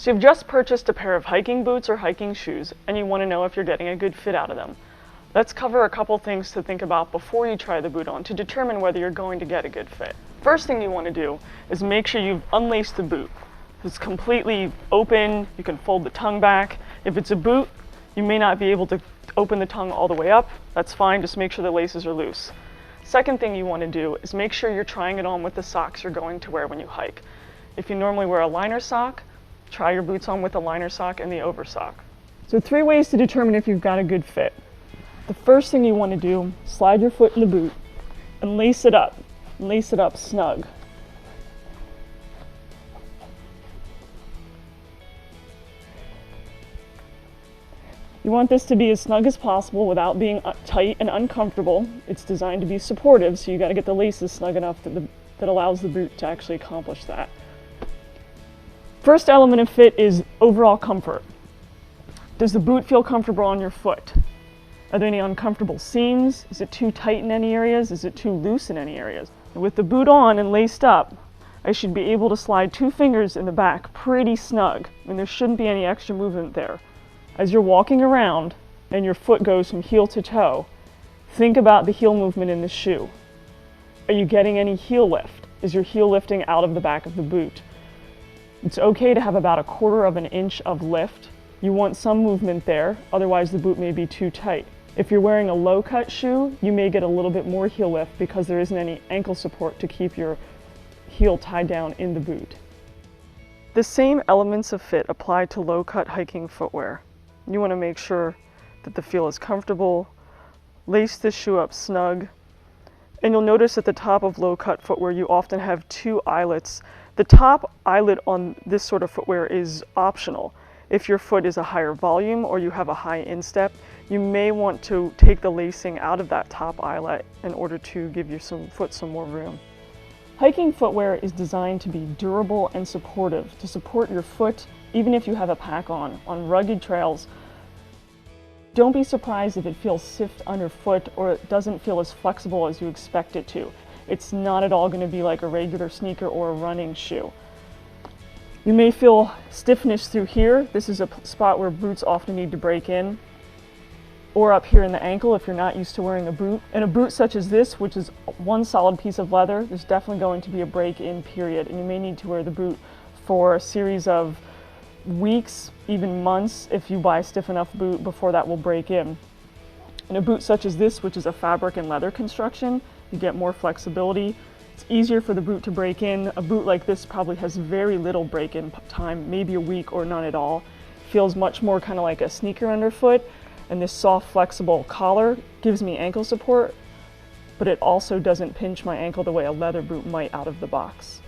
So you've just purchased a pair of hiking boots or hiking shoes, and you want to know if you're getting a good fit out of them. Let's cover a couple things to think about before you try the boot on to determine whether you're going to get a good fit. First thing you want to do is make sure you've unlaced the boot. If it's completely open, you can fold the tongue back. If it's a boot, you may not be able to open the tongue all the way up. That's fine, just make sure the laces are loose. Second thing you want to do is make sure you're trying it on with the socks you're going to wear when you hike. If you normally wear a liner sock, try your boots on with the liner sock and the over sock. So 3 ways to determine if you've got a good fit. The first thing you want to do, slide your foot in the boot and lace it up. Lace it up snug. You want this to be as snug as possible without being tight and uncomfortable. It's designed to be supportive, so you got to get the laces snug enough that allows the boot to actually accomplish that. First element of fit is overall comfort. Does the boot feel comfortable on your foot? Are there any uncomfortable seams? Is it too tight in any areas? Is it too loose in any areas? With the boot on and laced up, I should be able to slide 2 fingers in the back pretty snug, and there shouldn't be any extra movement there. As you're walking around and your foot goes from heel to toe, think about the heel movement in the shoe. Are you getting any heel lift? Is your heel lifting out of the back of the boot? It's okay to have about 1/4 of an inch of lift. You want some movement there, otherwise the boot may be too tight. If you're wearing a low-cut shoe, you may get a little bit more heel lift because there isn't any ankle support to keep your heel tied down in the boot. The same elements of fit apply to low-cut hiking footwear. You want to make sure that the feel is comfortable, lace the shoe up snug, and you'll notice at the top of low-cut footwear you often have 2 eyelets. The top eyelet on this sort of footwear is optional. If your foot is a higher volume or you have a high instep, you may want to take the lacing out of that top eyelet in order to give your foot some more room. Hiking footwear is designed to be durable and supportive, to support your foot even if you have a pack on rugged trails. Don't be surprised if it feels stiff underfoot or it doesn't feel as flexible as you expect it to. It's not at all going to be like a regular sneaker or a running shoe. You may feel stiffness through here. This is a spot where boots often need to break in. Or up here in the ankle if you're not used to wearing a boot. In a boot such as this, which is one solid piece of leather, there's definitely going to be a break-in period, and you may need to wear the boot for a series of weeks, even months, if you buy a stiff enough boot before that will break in. In a boot such as this, which is a fabric and leather construction, you get more flexibility. It's easier for the boot to break in. A boot like this probably has very little break-in time, maybe a week or none at all. Feels much more kind of like a sneaker underfoot, and this soft, flexible collar gives me ankle support, but it also doesn't pinch my ankle the way a leather boot might out of the box.